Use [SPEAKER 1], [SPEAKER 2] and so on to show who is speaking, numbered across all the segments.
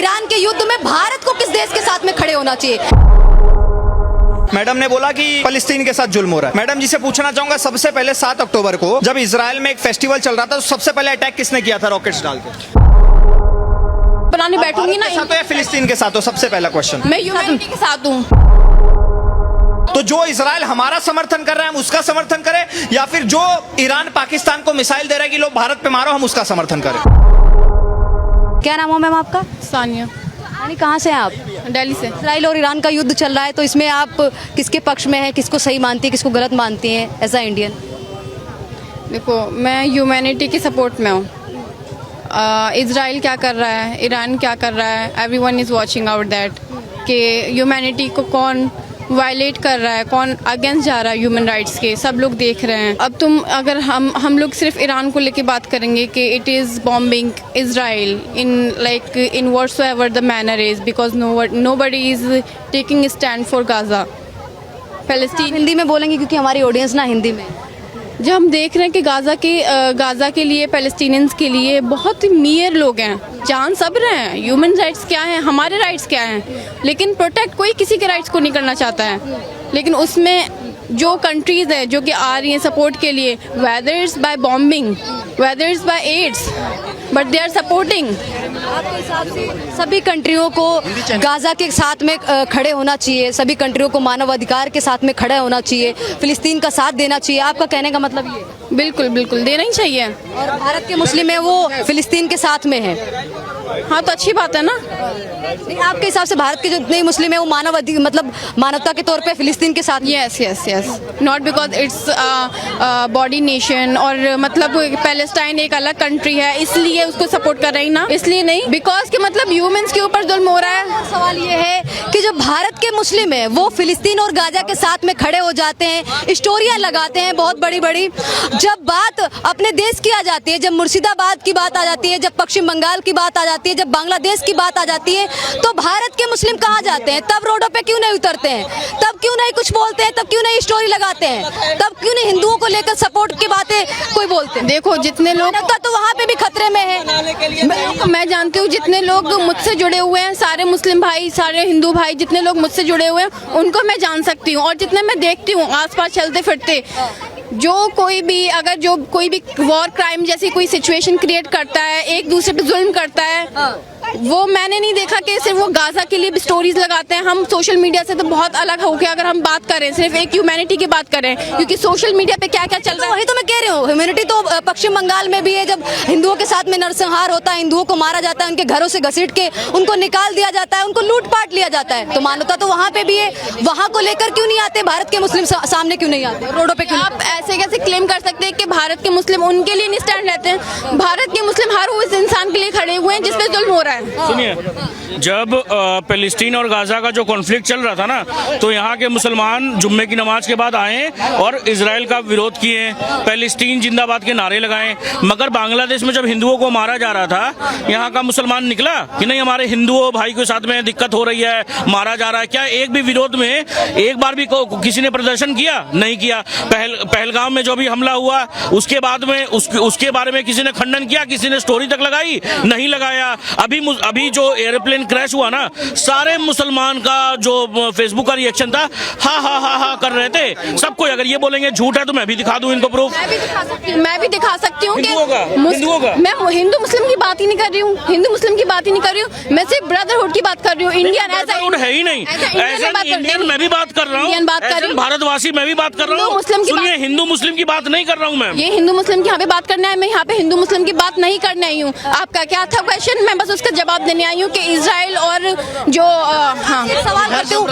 [SPEAKER 1] Iran के युद्ध में भारत को किस देश के साथ में खड़े होना चाहिए?
[SPEAKER 2] मैडम ने बोला कि फलस्तीन के साथ जुल्म हो रहा है। मैडम जी से पूछना चाहूंगा, सबसे पहले 7 अक्टूबर को जब इजराइल में एक फेस्टिवल चल रहा था तो सबसे पहले अटैक किसने किया था रॉकेट्स डाल के?
[SPEAKER 1] बनाने बैठूंगी ना,
[SPEAKER 2] साथ हो या फिलिस्तीन के साथ हो? सबसे पहला क्वेश्चन।
[SPEAKER 1] मैं ह्यूमैनिटी के साथ हूँ।
[SPEAKER 2] तो जो इजराइल हमारा समर्थन कर रहा है हम उसका समर्थन करें, या फिर जो ईरान पाकिस्तान को मिसाइल दे रहा है कि लोग भारत पे मारो हम उसका समर्थन करें?
[SPEAKER 1] क्या नाम हो मैम आपका?
[SPEAKER 3] सानिया,
[SPEAKER 1] यानी कहाँ से हैं आप?
[SPEAKER 3] दिल्ली से।
[SPEAKER 1] इसराइल और ईरान का युद्ध चल रहा है, तो इसमें आप किसके पक्ष में हैं, किसको सही मानती हैं, किसको गलत मानती हैं एज अ इंडियन?
[SPEAKER 3] देखो, मैं ह्यूमैनिटी की सपोर्ट में हूँ। इजराइल क्या कर रहा है, ईरान क्या कर रहा है, everyone is watching out that कि ह्यूमैनिटी को कौन वायलेट कर रहा है, कौन अगेंस्ट जा रहा है ह्यूमन राइट्स के, सब लोग देख रहे हैं। अब अगर हम लोग सिर्फ ईरान को लेके बात करेंगे कि it is bombing Israel in whatsoever the manner is, because nobody is taking stand for Gaza फलस्तीन।
[SPEAKER 1] हिंदी में बोलेंगे क्योंकि हमारी ऑडियंस ना हिंदी में।
[SPEAKER 3] जब हम देख रहे हैं कि गाज़ा के लिए, पैलेस्टीनियंस के लिए बहुत मीर लोग हैं, जान सब रहे हैं, ह्यूमन राइट्स क्या हैं, हमारे राइट्स क्या हैं, लेकिन प्रोटेक्ट कोई किसी के राइट्स को नहीं करना चाहता है। लेकिन उसमें जो कंट्रीज़ है जो कि आ रही हैं सपोर्ट के लिए, whether it's by bombing, whether it's by aids, but they are supporting.
[SPEAKER 1] आपके हिसाब से सभी कंट्रियों को गाजा के साथ में खड़े होना चाहिए, सभी कंट्रियों को मानव अधिकार के साथ में खड़ा होना चाहिए, फिलिस्तीन का साथ देना चाहिए, आपका कहने का मतलब ये?
[SPEAKER 3] बिल्कुल बिल्कुल देना ही चाहिए।
[SPEAKER 1] और भारत के मुस्लिम है वो फिलिस्तीन के साथ में है।
[SPEAKER 3] हाँ, तो अच्छी बात है ना।
[SPEAKER 1] नहीं, आपके हिसाब से भारत के जो जितने मुस्लिम है वो मतलब मानवता के तौर पे फिलिस्तीन के साथ?
[SPEAKER 3] Yes yes yes, not because its body nation, और मतलब पैलेस्टाइन एक अलग कंट्री है इसलिए उसको सपोर्ट कर रही ना, इसलिए नहीं, बिकॉज के मतलब ह्यूमंस के ऊपर जुल्म हो रहा है।
[SPEAKER 1] सवाल ये है कि जो भारत के मुस्लिम है वो फिलिस्तीन और गाजा के साथ में खड़े हो जाते हैं, स्टोरियां लगाते हैं बहुत बड़ी बड़ी। जब बात अपने देश की आ जाती है, जब मुर्शिदाबाद की बात आ जाती है, जब पश्चिम बंगाल की बात आ जाती है, जब बांग्लादेश की बात आ जाती है, तो भारत के मुस्लिम कहाँ जाते हैं? तब रोडों पे क्यों नहीं उतरते हैं? तब क्यों नहीं कुछ बोलते हैं? तब क्यों नहीं स्टोरी लगाते हैं? तब क्यों नहीं हिंदुओं को लेकर सपोर्ट की बातें कोई बोलते हैं?
[SPEAKER 3] देखो, जितने लोग
[SPEAKER 1] का तो वहाँ पे भी खतरे में है।
[SPEAKER 3] मैं जानती हूँ जितने लोग मुझसे जुड़े हुए हैं, सारे मुस्लिम भाई, सारे हिंदू भाई, जितने लोग मुझसे जुड़े हुए हैं उनको मैं जान सकती हूँ, और जितने मैं देखती हूँ आसपास चलते फिरते, जो कोई भी वॉर क्राइम जैसी कोई सिचुएशन क्रिएट करता है, एक दूसरे पे जुल्म करता है, वो मैंने नहीं देखा कि सिर्फ वो गाजा के लिए भी स्टोरीज लगाते हैं। हम सोशल मीडिया से तो बहुत अलग हो गया अगर हम बात करें, सिर्फ एक ह्यूमैनिटी की बात करें, क्योंकि सोशल मीडिया पे क्या क्या चल रहा है।
[SPEAKER 1] वही तो मैं कह रही हूँ, ह्यूमैनिटी तो पश्चिम बंगाल में भी है, जब हिंदुओं के साथ में नरसंहार होता है, हिंदुओं को मारा जाता है, उनके घरों से घसीट के उनको निकाल दिया जाता है, उनको लूटपाट लिया जाता है, तो मानवता तो वहाँ पे भी है। वहाँ को लेकर क्यों नहीं आते भारत के मुस्लिम? सामने क्यों नहीं आते रोडों पे? क्यों
[SPEAKER 3] आप ऐसे कैसे क्लेम कर सकते हैं कि भारत के मुस्लिम उनके लिए नहीं स्टैंड लेते हैं? भारत के मुस्लिम हर उस इंसान के लिए खड़े हुए हैं जिसपे जुल्म हो रहा है।
[SPEAKER 4] सुनिए, जब पैलेस्टीन और गाजा का जो कॉन्फ्लिक्ट चल रहा था ना, तो यहाँ के मुसलमान जुम्मे की नमाज के बाद आए और इजराइल का विरोध किए, पैलेस्टीन जिंदाबाद के नारे लगाए। मगर बांग्लादेश में जब हिंदुओं को मारा जा रहा था, यहाँ का मुसलमान निकला कि नहीं हमारे हिंदुओं भाई के साथ में दिक्कत हो रही है, मारा जा रहा है? क्या एक भी विरोध में एक बार भी किसी ने प्रदर्शन किया? नहीं किया। पहलगाम में जो भी हमला हुआ उसके बाद में उसके बारे में किसी ने खंडन किया? किसी ने स्टोरी तक लगाई? नहीं लगाया। अभी जो एयरप्लेन क्रैश हुआ ना, सारे मुसलमान का जो फेसबुक का रिएक्शन था, हा हा हा हा कर रहे थे सब कोई। अगर ये बोलेंगे झूठ है तो मैं भी दिखा दूं इनको प्रूफ।
[SPEAKER 3] मैं भी दिखा सकती हूँ।
[SPEAKER 4] हिंदुओं का
[SPEAKER 3] मैं हिंदू मुस्लिम की बात ही नहीं कर रही हूँ, हिंदू मुस्लिम की बात ही नहीं कर रही हूँ, मैं सिर्फ ब्रदरहुड की बात कर रही हूँ। इंडियन
[SPEAKER 4] है ही नहीं, इंडियन मैं भी बात कर रहा हूँ, भारतवासी मैं भी बात कर रहा हूँ। सुनिए, हिंदू मुस्लिम की बात नहीं कर रहा हूँ मैं।
[SPEAKER 3] ये हिंदू मुस्लिम की यहाँ पे बात करना है, मैं यहाँ पे हिंदू मुस्लिम की बात नहीं करने आई हूँ। आपका क्या था क्वेश्चन? मैं बस उसका जवाब देने आई हूँ कि इजराइल और जो हाँ
[SPEAKER 1] सवाल करती हूँ,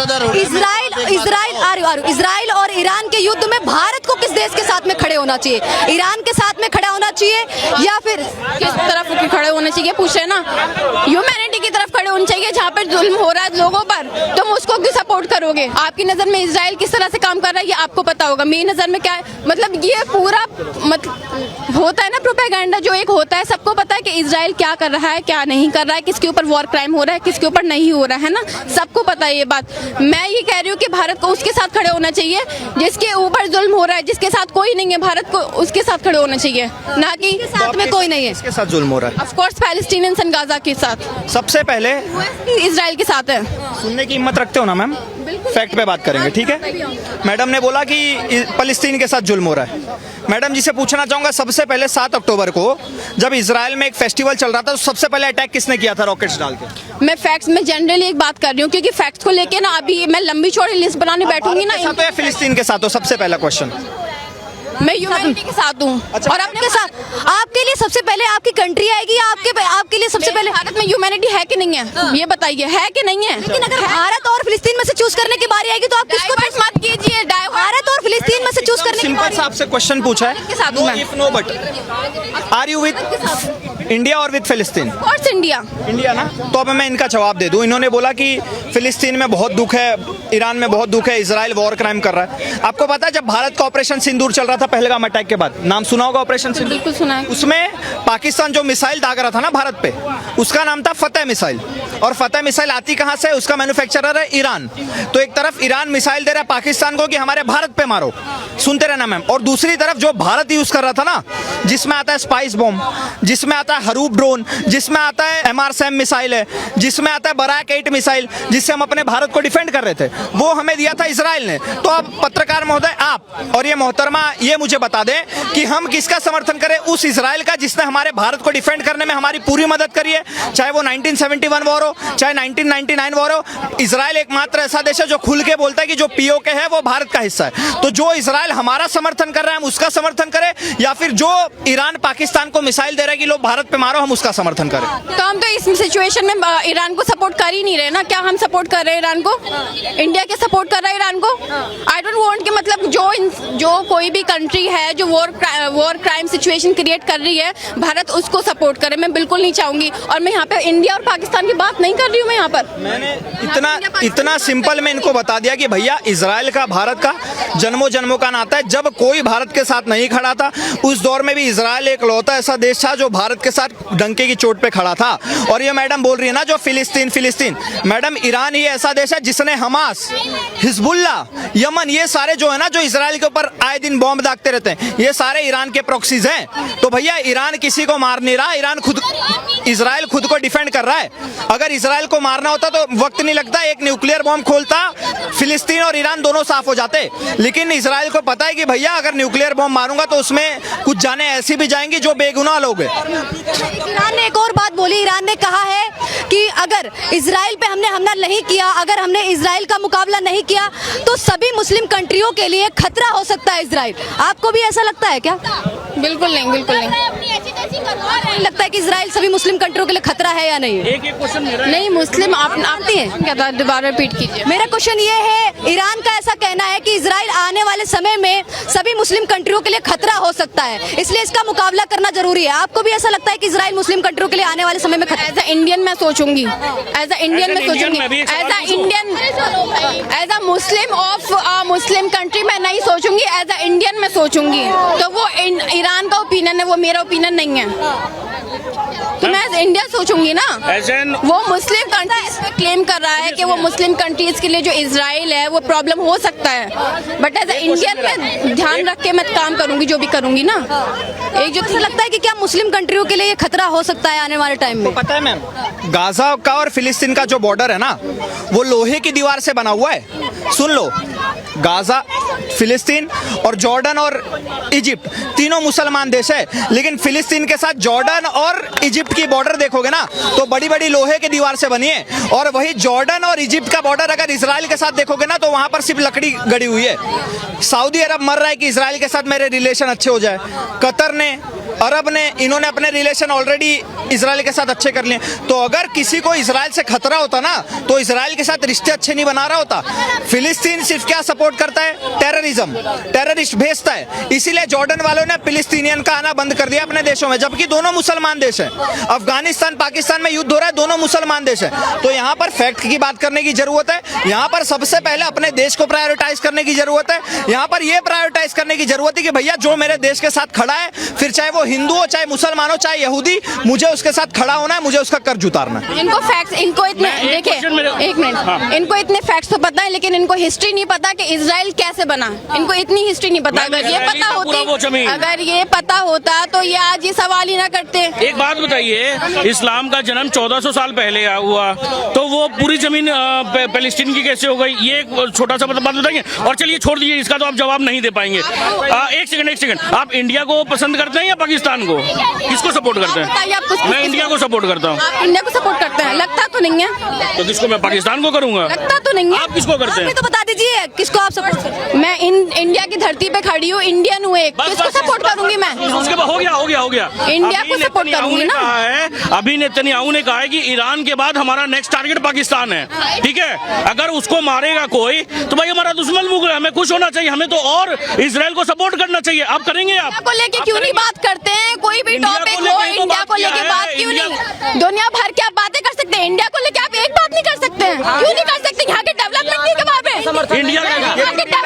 [SPEAKER 1] इजराइल और ईरान के युद्ध में भारत को किस देश के साथ में खड़े होना चाहिए? ईरान के साथ में खड़ा होना चाहिए या फिर
[SPEAKER 3] किस तरफ खड़े होना चाहिए? पूछ रहे ना, ह्यूमैनिटी की तरफ खड़े होना चाहिए, जहाँ पे ऊपर जुल्म हो रहा है लोगों पर, तुम उसको क्यों सपोर्ट करोगे? आपकी नज़र में इजराइल किस तरह से काम कर रहा है ये आपको पता होगा, मेरी नज़र में क्या है, मतलब ये पूरा मतलब होता है ना प्रोपेगेंडा जो एक होता है, सबको पता है कि इजराइल क्या कर रहा है क्या नहीं कर रहा है, किसके ऊपर वॉर क्राइम हो रहा है किसके ऊपर नहीं हो रहा है ना, सबको पता है ये बात। मैं ये कह रही हूँ कि भारत को उसके साथ खड़े होना चाहिए जिसके ऊपर जुल्म हो रहा है, जिसके साथ कोई नहीं है, भारत को उसके साथ खड़े होना चाहिए, ना कि
[SPEAKER 1] साथ में कोई नहीं है।
[SPEAKER 2] इसके साथ जुल्म हो रहा है।
[SPEAKER 3] Of course Palestinians and Gaza के साथ,
[SPEAKER 2] सबसे पहले
[SPEAKER 3] इजराइल के साथ है।
[SPEAKER 2] सुनने की हिम्मत रखते हो ना मैम, फैक्ट पे बात करेंगे, ठीक है। मैडम ने बोला कि फलस्तीन के साथ जुल्म हो रहा है। मैडम जी से पूछना चाहूंगा, सबसे पहले 7 अक्टूबर को जब इजराइल में एक फेस्टिवल चल रहा था तो सबसे पहले अटैक किसने किया था रॉकेट्स डाल के?
[SPEAKER 3] मैं फैक्ट्स में जनरली एक बात कर रही हूँ क्योंकि फैक्ट्स को लेके ना अभी मैं लंबी चौड़ी लिस्ट बनाने बैठूंगी ना,
[SPEAKER 2] साथ हो या फिलिस्तीन के साथ हो? सबसे पहला क्वेश्चन।
[SPEAKER 3] मैं ह्यूमैनिटी के साथ हूँ।
[SPEAKER 2] अच्छा,
[SPEAKER 3] और
[SPEAKER 1] आपके साथ आपके लिए सबसे पहले आपकी कंट्री आएगी या आपके लिए सबसे पहले
[SPEAKER 3] भारत में ह्यूमैनिटी है कि नहीं है ये बताइए, है कि नहीं है?
[SPEAKER 1] लेकिन अगर भारत और फिलिस्तीन में से चूज करने की बारी आएगी तो आप किसको
[SPEAKER 3] Divert मत कीजिए,
[SPEAKER 1] भारत और फिलिस्तीन में से चूज करने की
[SPEAKER 2] सिंपल
[SPEAKER 1] बारी
[SPEAKER 2] सा आपसे क्वेश्चन पूछा है,
[SPEAKER 3] किसके साथ हूँ मैं?
[SPEAKER 2] If no but are you with India और विद फिलिस्तीन?
[SPEAKER 3] Course India.
[SPEAKER 2] इंडिया ना, तो अब मैं इनका जवाब दे दूं। इन्होंने बोला कि फिलिस्तीन में बहुत दुख है, ईरान में बहुत दुख है, इजराइल वॉर क्राइम कर रहा है। आपको पता है जब भारत का ऑपरेशन सिंदूर चल रहा था पहलगाम अटैक के बाद, नाम सुना होगा ऑपरेशन सिंदूर?
[SPEAKER 3] बिल्कुल सुना है।
[SPEAKER 2] उसमें पाकिस्तान जो मिसाइल दाग रहा था ना भारत पे, उसका नाम था फतेह मिसाइल। और फतेह मिसाइल आती कहां से? उसका मैन्युफैक्चरर है ईरान। तो एक तरफ ईरान मिसाइल दे रहा है पाकिस्तान को कि हमारे भारत पे मारो, सुनते रहना मैम, और दूसरी तरफ जो भारत यूज कर रहा था ना, जिसमें आता है स्पाइस बॉम्ब, जिसमें आता है हरूप ड्रोन, जिसमें आता है MRSAM मिसाइल है, जिसमें आता है बराक 8 मिसाइल, जिससे हम अपने भारत को डिफेंड कर रहे थे, वो हमें दिया था इजराइल ने। तो अब पत्रकार महोदय आप और ये मोहतरमा ये मुझे बता दें कि हम किसका समर्थन करें? उस इजराइल का जिसने हमारे भारत को डिफेंड करने में हमारी पूरी मदद करी है, चाहे वो 1971 वॉर हो, चाहे 1999 वॉर हो। इजराइल एकमात्र ऐसा देश है जो खुल के बोलता है कि जो POK है वो भारत का हिस्सा है। तो जो इजराइल हमारा समर्थन कर रहा है हम उसका समर्थन करें, या फिर जो ईरान पाकिस्तान को मिसाइल दे रहा है कि लोग भारत पे मारो, हम उसका समर्थन करें?
[SPEAKER 3] तो हम तो इस सिचुएशन में ईरान को सपोर्ट कर ही नहीं रहे ना। क्या हम सपोर्ट कर रहे हैं ईरान को? इंडिया के सपोर्ट कर रहा है ईरान को? आई डोंट वांट कि मतलब जो कोई भी कंट्री है जो वॉर क्राइम सिचुएशन क्रिएट कर रही है, भारत उसको सपोर्ट करे, मैं बिल्कुल नहीं चाहूंगी। और मैं यहाँ पे इंडिया और पाकिस्तान की बात नहीं कर रही हूँ। मैं यहाँ पर
[SPEAKER 2] मैंने इतना सिंपल में इनको बता दिया कि भैया इजराइल का भारत का जन्मों जन्मों का नाता है। जब कोई भारत के साथ नहीं खड़ा था उस दौर में भी इजराइल एक लौता ऐसा देश था जो भारत के साथ डंके की चोट पे खड़ा था। और ये मैडम बोल रही है ना जो फिलिस्तीन, मैडम ईरान ही ऐसा देश है जिसने हमास, हिजबुल्ला, यमन, ये सारे जो है ना जो इजराइल के ऊपर आए दिन बॉम्ब दागते रहते हैं, ये सारे ईरान के प्रॉक्सीज हैं। तो भैया ईरान किसी को मार नहीं रहा, इजराइल खुद को डिफेंड कर रहा है। अगर इजराइल को मारना होता तो वक्त नहीं लगता, एक न्यूक्लियर बॉम्ब खोलता, फिलिस्तीन और ईरान दोनों साफ हो जाते। लेकिन इजराइल को पता है कि भैया अगर न्यूक्लियर बॉम्ब मारूंगा तो उसमें कुछ जाने ऐसी भी जाएंगी जो बेगुनाह लोग हैं।
[SPEAKER 1] ईरान ने एक और बात बोली, ईरान ने कहा है कि अगर इजराइल पे हमने हमला नहीं किया, अगर हमने इजराइल का मुकाबला नहीं किया तो सभी मुस्लिम कंट्रियों के लिए खतरा हो सकता है इजराइल। आपको भी ऐसा लगता है क्या?
[SPEAKER 3] बिल्कुल नहीं, बिल्कुल नहीं।
[SPEAKER 1] लगता है कि इजराइल सभी मुस्लिम कंट्रियों के लिए खतरा है या नहीं?
[SPEAKER 4] एक क्वेश्चन मेरा
[SPEAKER 3] नहीं, मुस्लिम आती है क्या था? दोबारा रिपीट कीजिए।
[SPEAKER 1] मेरा क्वेश्चन ये है, ईरान का ऐसा कहना है कि इजराइल आने वाले समय में सभी मुस्लिम कंट्रियों के लिए खतरा हो सकता है, इसलिए इसका मुकाबला करना जरूरी है। आपको भी ऐसा लगता है कि इजराइल मुस्लिम कंट्रियों के लिए आने वाले समय में खतरा?
[SPEAKER 3] एज अ इंडियन मैं सोचूंगी, एज अ इंडियन मैं सोचूंगी, as a Muslim of Muslim country मैं नहीं सोचूंगी, एज अ इंडियन मैं सोचूंगी। तो वो ईरान का ओपिनियन है, वो मेरा ओपिनियन नहीं है। तो मैं एज इंडिया सोचूंगी ना। वो मुस्लिम कंट्रीज पे क्लेम कर रहा है कि वो मुस्लिम कंट्रीज के लिए जो इजराइल है वो प्रॉब्लम हो सकता है, बट एज अ इंडियन मैं ध्यान रख के मैं काम करूंगी जो भी करूंगी ना। एक जो
[SPEAKER 1] लगता है कि क्या मुस्लिम कंट्रियों के लिए ये खतरा हो सकता है आने वाले टाइम में?
[SPEAKER 2] पता है मैम, गाजा का और फिलिस्तीन का जो बॉर्डर है ना वो लोहे की दीवार से बना हुआ है। सुन लो, गाजा, फिलिस्तीन और जॉर्डन और इजिप्ट तीनों मुसलमान देश है, लेकिन फिलिस्तीन के साथ जॉर्डन और इजिप्ट की बॉर्डर देखोगे ना तो बड़ी बड़ी लोहे की दीवार से बनी है। और वही जॉर्डन और इजिप्ट का बॉर्डर अगर इजराइल के साथ देखोगे ना तो वहां पर सिर्फ लकड़ी गड़ी हुई है। सऊदी अरब मर रहा है कि इजराइल के साथ मेरे रिलेशन अच्छे हो जाए। कतर ने अरब ने, इन्होंने अपने रिलेशन ऑलरेडी इजराइल के साथ अच्छे कर लिए। तो अगर किसी को इजराइल से खतरा होता ना, तो इजराइल के साथ रिश्ते अच्छे नहीं बना रहा होता। फिलिस्तीन सिर्फ क्या सपोर्ट करता है? टेररिज्म, टेररिस्ट भेजता है। इसीलिए जॉर्डन वालों ने फिलिस्तीनियन का आना बंद कर दिया अपने देशों में, जबकि दोनों मुसलमान देश हैं। अफगानिस्तान पाकिस्तान में युद्ध हो रहा है, दोनों मुसलमान देश हैं। तो यहाँ पर फैक्ट की बात करने की जरूरत है। यहाँ पर सबसे पहले अपने देश को प्रायोरिटाइज करने की जरूरत है। यहाँ पर यह प्रायोरिटाइज करने की जरूरत है कि भैया जो मेरे देश के साथ खड़ा है, फिर चाहे वो हिंदू हो, चाहे मुसलमान हो, चाहे यहूदी, मुझे उसके साथ खड़ा होना है, मुझे उसका कर्ज उतारना है।
[SPEAKER 3] इनको फैक्ट्स, इनको इतने देखिए, एक मिनट, इनको इतने फैक्ट्स तो पता है, लेकिन इनको हिस्ट्री नहीं पता कि इजराइल कैसे बना। इनको इतनी हिस्ट्री नहीं पता। अगर ये पता होती, अगर ये पता होता तो ये आज ये सवाल ही ना करते।
[SPEAKER 4] एक बात बताइए, इस्लाम का जन्म 1400 साल पहले हुआ, तो वो पूरी जमीन पैलेस्टीन की कैसे हो गई? ये एक छोटा सा बात बताएंगे। और चलिए छोड़ दीजिए, इसका तो आप जवाब नहीं दे पाएंगे। एक सेकंड, आप इंडिया को पसंद करते हैं या पाकिस्तान को? किसको सपोर्ट करते हैं? मैं इंडिया को सपोर्ट करता हूँ।
[SPEAKER 3] आप इंडिया को सपोर्ट करते हैं? लगता तो नहीं है।
[SPEAKER 4] तो किसको? मैं पाकिस्तान को करूंगा।
[SPEAKER 3] लगता तो नहीं है।
[SPEAKER 4] आप किसको करते हैं?
[SPEAKER 1] तो बता दीजिए किसको आप सपोर्ट करते हैं?
[SPEAKER 3] मैं इंडिया की धरती पे खड़ी हूँ, इंडियन हूँ, एक किसको सपोर्ट करूंगी मैं?
[SPEAKER 4] उसके बाद हो गया।
[SPEAKER 3] इंडिया को सपोर्ट करूंगी ना।
[SPEAKER 4] अभी नेतन्याहू ने कहा है कि ईरान के बाद हमारा नेक्स्ट टारगेट पाकिस्तान है, ठीक है? अगर उसको मारेगा कोई तो भाई हमारा दुश्मन मुगल है, हमें खुश होना चाहिए, हमें तो और इजराइल को सपोर्ट करना चाहिए। आप करेंगे? आप
[SPEAKER 3] को लेके क्यों नहीं बात करते हैं? कोई भी टॉपिक हो, इंडिया को लेके बात क्यों नहीं? दुनिया भर की आप बातें कर सकते हैं, इंडिया को लेके आप एक बात नहीं कर सकते हैं। क्यों नहीं कर सकते? यहाँ के डेवलपमेंट नहीं के बारे में,
[SPEAKER 2] इंडिया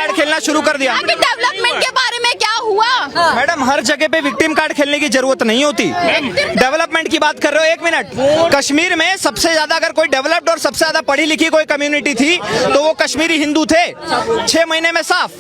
[SPEAKER 2] खेलना शुरू कर दिया।
[SPEAKER 3] यहाँ के डेवलपमेंट के बारे में क्या हुआ?
[SPEAKER 2] मैडम, हर जगह पे विक्टिम कार्ड खेलने की जरूरत नहीं होती। डेवलपमेंट की बात कर रहे हो, एक मिनट। कश्मीर में सबसे ज्यादा अगर कोई डेवलप्ड और सबसे ज्यादा पढ़ी लिखी कोई कम्युनिटी थी तो वो कश्मीरी हिंदू थे, 6 महीने में साफ।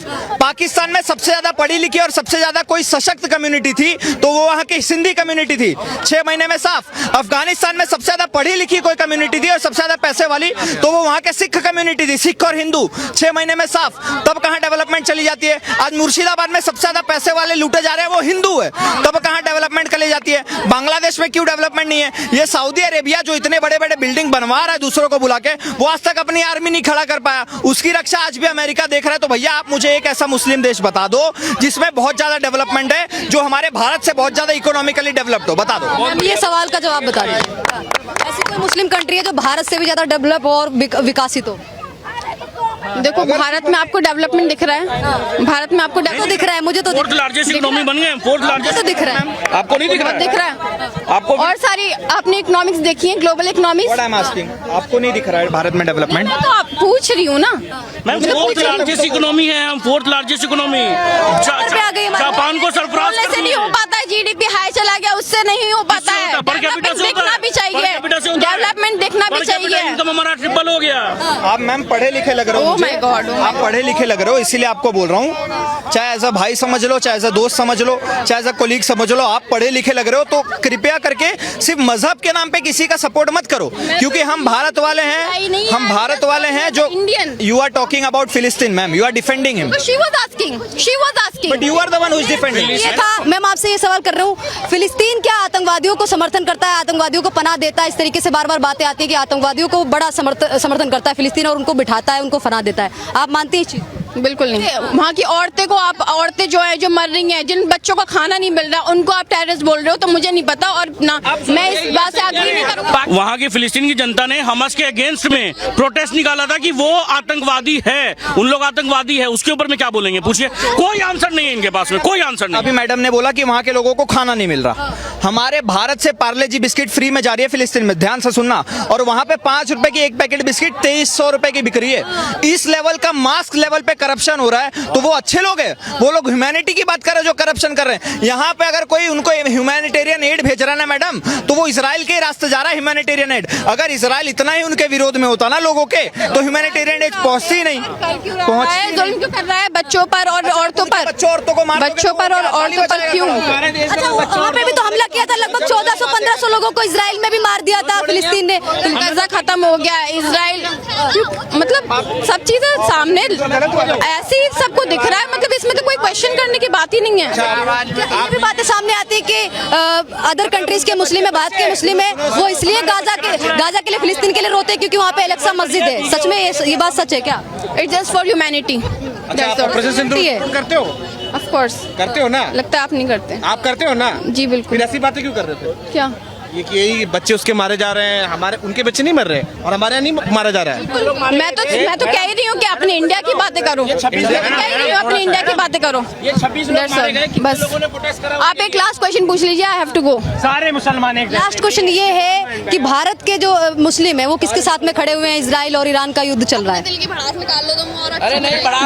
[SPEAKER 2] पाकिस्तान में सबसे ज्यादा पढ़ी लिखी और सबसे ज्यादा कोई सशक्त कम्युनिटी थी तो वो वहाँ की सिंधी कम्युनिटी थी, 6 महीने में साफ। अफगानिस्तान में सबसे ज्यादा पढ़ी लिखी कोई कम्युनिटी थी और सबसे ज्यादा पैसे वाली तो वो वहाँ के सिख कम्युनिटी थी, सिख और हिंदू, 6 महीने में साफ। तब कहाँ डेवलपमेंट चली जाती है? आज मुर्शिदाबाद में सबसे ज्यादा पैसे वाले लूटे जा रहे हैं, वो हिंदू है, तब कहाँ डेवलपमेंट चली जाती है? बांग्लादेश में क्यों डेवलपमेंट नहीं है? ये सऊदी अरेबिया जो इतने बड़े बड़े बिल्डिंग बनवा रहा है दूसरों को बुला के, वो आज तक अपनी आर्मी नहीं खड़ा कर पाया। उसकी रक्षा आज भी अमेरिका देख रहा है। तो भैया आप मुझे एक ऐसा मुस्लिम देश बता दो जिसमें बहुत ज्यादा डेवलपमेंट है, जो हमारे भारत से बहुत ज्यादा इकोनॉमिकली डेवलप्ड हो, बता दो।
[SPEAKER 1] ये सवाल का जवाब बता दीजिए। ऐसी कोई मुस्लिम कंट्री है जो भारत से भी ज्यादा डेवलप और विकसित हो?
[SPEAKER 3] देखो, भारत में आपको डेवलपमेंट दिख रहा है? भारत में आपको
[SPEAKER 1] तो दिख रहा है, मुझे तो
[SPEAKER 4] फोर्थ लार्जेस्ट इकोनॉमी बन गए, फोर्थ लार्जेस्ट
[SPEAKER 1] तो दिख रहा है।
[SPEAKER 4] आपको नहीं दिख रहा?
[SPEAKER 3] दिख रहा है
[SPEAKER 4] आपको?
[SPEAKER 3] और सारी आपने इकोनॉमिक्स देखी है, ग्लोबल इकोनॉमिक्स।
[SPEAKER 2] आपको नहीं दिख रहा है भारत में डेवलपमेंट?
[SPEAKER 3] तो आप पूछ रही हूँ ना।
[SPEAKER 4] मैम, फोर्थ लार्जेस्ट इकोनॉमी है हम, फोर्थ लार्जेस्ट इकोनॉमी। जापान को सरफराज
[SPEAKER 3] से नहीं हो पाता है, जीडीपी हाई चला गया, उससे नहीं हो पाता है। देखना भी चाहिए, डेवलपमेंट देखना भी चाहिए।
[SPEAKER 4] इनकम हमारा ट्रिपल हो गया।
[SPEAKER 2] आप मैम पढ़े लिखे लग रहे हो,
[SPEAKER 3] Oh my God,
[SPEAKER 2] आप पढ़े लिखे लग रहे हो, इसीलिए आपको बोल रहा हूँ। चाहे एज अ भाई समझ लो, चाहे एज अ दोस्त समझ लो, चाहे एज अ कोलीग समझ लो, आप पढ़े लिखे लग रहे हो तो कृपया करके सिर्फ मजहब के नाम पे किसी का सपोर्ट मत करो, क्योंकि हम भारत वाले हैं, हम भारत वाले हैं जो यू आर टॉकिंग अबाउट फिलिस्तीन ma'am, you are defending him,
[SPEAKER 3] She was asking
[SPEAKER 2] but you are the one who is defending.
[SPEAKER 1] ये था, मैं आपसे ये सवाल कर रहा हूँ, फिलिस्तीन क्या आतंकवादियों को समर्थन करता है, आतंकवादियों को पनाह देता है? इस तरीके से बार बार बातें आती है कि आतंकवादियों को बड़ा समर्थन करता है फिलिस्तीन और उनको बिठाता है, उनको फना देता है। आप मानती हैं इस चीज?
[SPEAKER 3] बिल्कुल नहीं। वहाँ की औरतें को आप, औरतें जो है जो मर रही हैं, जिन बच्चों को खाना नहीं मिल रहा, उनको आप टेररिस्ट बोल रहे हो, तो मुझे नहीं पता और ना मैं इस बात से आगे नहीं करूँगा।
[SPEAKER 4] वहाँ की फिलिस्तीन की जनता ने हमास के अगेंस्ट में प्रोटेस्ट निकाला था कि वो आतंकवादी है, उन लोग आतंकवादी है। उसके ऊपर में क्या बोलेंगे? पूछिए, कोई आंसर नहीं है इनके पास में, कोई आंसर नहीं।
[SPEAKER 2] अभी मैडम ने बोला कि वहाँ के लोगों को खाना नहीं मिल रहा। हमारे भारत से पार्ले जी बिस्किट फ्री में जा रही है फिलिस्तीन में, ध्यान से सुनना, और वहाँ पे 5 रुपए की एक पैकेट बिस्किट 2300 रुपए की बिक रही है। इस लेवल का मास्क लेवल पे करप्शन हो रहा है, तो वो अच्छे लोग हैं? वो लोग ह्यूमैनिटी की बात कर रहे हैं जो करप्शन कर रहे हैं। यहाँ पे अगर कोई उनको ह्यूमैनिटेरियन एड भेज रहा है ना मैडम, तो वो इजराइल के रास्ते जा रहा है ह्यूमैनिटेरियन एड। अगर इजराइल इतना ही उनके विरोध में होता ना लोगों के, तो ह्यूमैनिटेरियन एड पहुंचती ही नहीं।
[SPEAKER 3] जुल्म क्यों कर रहा है बच्चों पर और औरतों पर?
[SPEAKER 2] औरतों को मार,
[SPEAKER 3] बच्चों पर और औरतों पर क्यों?
[SPEAKER 1] अच्छा, वहाँ पे भी तो हमला किया था, लगभग 1400-1500 लोगों को इजराइल में भी मार दिया था फिलिस्तीन ने।
[SPEAKER 3] गजा खत्म हो गया, इजराइल, मतलब सब चीजें सामने ऐसे ही सबको दिख रहा है, मतलब इसमें तो कोई क्वेश्चन करने की बात ही नहीं है।
[SPEAKER 1] ये भी बातें सामने आती है कि अदर कंट्रीज के मुस्लिम है, भारत के मुस्लिम है, वो इसलिए गाजा के लिए, फिलिस्तीन के लिए रोते हैं क्योंकि वहाँ पे अलेक्सा मस्जिद है। सच में ये बात सच है क्या?
[SPEAKER 3] It's just for humanity.
[SPEAKER 2] करते हो?
[SPEAKER 3] ऑफ कोर्स
[SPEAKER 5] करते हो ना?
[SPEAKER 3] लगता है आप नहीं करते।
[SPEAKER 5] आप करते हो ना?
[SPEAKER 3] जी बिल्कुल।
[SPEAKER 5] फिर ऐसी बातें क्यों कर रहे थे?
[SPEAKER 3] क्या?
[SPEAKER 5] ये कि यही बच्चे उसके मारे जा रहे हैं, हमारे उनके बच्चे नहीं मर रहे और हमारे यहाँ नहीं मारा जा रहा है।
[SPEAKER 3] मैं तो कह ही रही हूँ कि अपने इंडिया की बातें करो। मैं कह ही रही हूँ अपने इंडिया की बातें करो।
[SPEAKER 5] ये 26 लोग
[SPEAKER 3] That's
[SPEAKER 5] मारे
[SPEAKER 3] all.
[SPEAKER 5] गए, कितने
[SPEAKER 3] बस
[SPEAKER 5] लोगों ने प्रोटेस्ट करा?
[SPEAKER 3] आप एक लास्ट क्वेश्चन पूछ लीजिए। I have to go.
[SPEAKER 5] सारे मुसलमान एक
[SPEAKER 1] लास्ट क्वेश्चन ये है कि भारत के जो मुस्लिम है वो किसके साथ में खड़े हुए हैं? इजराइल और ईरान का युद्ध चल रहा है।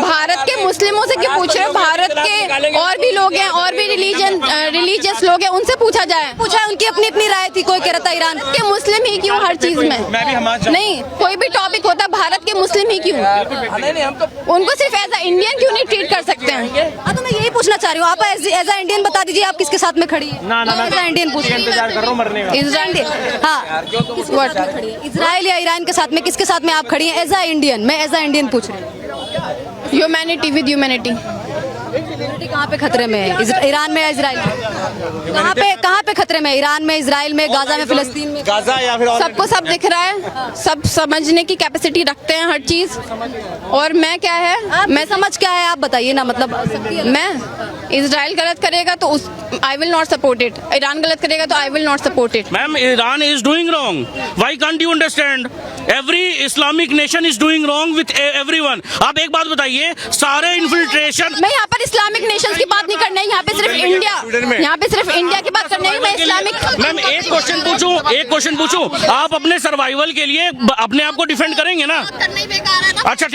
[SPEAKER 3] भारत के मुस्लिमों से क्यों पूछ रहे हो? भारत के और भी लोग हैं, और भी रिलीजियस लोग हैं, उनसे पूछा जाए।
[SPEAKER 1] पूछा, उनकी अपनी अपनी राय थी। कोई कह रहा था ईरान
[SPEAKER 3] के मुस्लिम ही क्यों हर चीज में?
[SPEAKER 5] मैं भी
[SPEAKER 3] नहीं, कोई भी टॉपिक होता है भारत के मुस्लिम ही क्यों? उनको सिर्फ एज अ इंडियन क्यों नहीं ट्रीट कर सकते हैं?
[SPEAKER 1] हाँ, तो मैं यही पूछना चाह रही हूँ। आप एज अ इंडियन बता दीजिए, आप किसके साथ में खड़ी है? एज अ इंडियन पूछ
[SPEAKER 5] इंतजार कर रहा हूँ मरने का।
[SPEAKER 3] इजराइल।
[SPEAKER 1] हाँ, किसके साथ में खड़ी है? इजराइल या ईरान के साथ में किसके साथ में आप खड़ी हैं? एज अ इंडियन, मैं एज अ इंडियन पूछ रही हूँ।
[SPEAKER 3] Humanity with humanity.
[SPEAKER 1] कहाँ पे खतरे में है? ईरान में या इजराइल में? कहाँ पे खतरे में? ईरान में, इजराइल में, गाजा में, फिलिस्तीन में?
[SPEAKER 5] गाजा या फिर और
[SPEAKER 3] सबको सब दिख रहा है, सब समझने की कैपेसिटी रखते हैं हर चीज। और मैं क्या है,
[SPEAKER 1] मैं समझ क्या है आप बताइए ना। मतलब
[SPEAKER 3] मैं इजराइल गलत करेगा तो उस I will not support it. Iran गलत करेगा तो I will not support it.
[SPEAKER 4] Ma'am, Iran is doing wrong. Why can't you understand? Every Islamic nation is doing wrong with everyone. आप एक बात बताइए, सारे इन्फिल्ट्रेशन।
[SPEAKER 3] मैं यहाँ पर इस्लामिक नेशंस की बात नहीं करना है, यहाँ पे सिर्फ इंडिया, यहाँ पे सिर्फ इंडिया की बात करनी है। मैं इस्लामिक।
[SPEAKER 4] मैम, एक क्वेश्चन पूछूं, आप अपने सर्वाइवल के लिए अपने आप को डिफेंड करेंगे ना? अच्छा।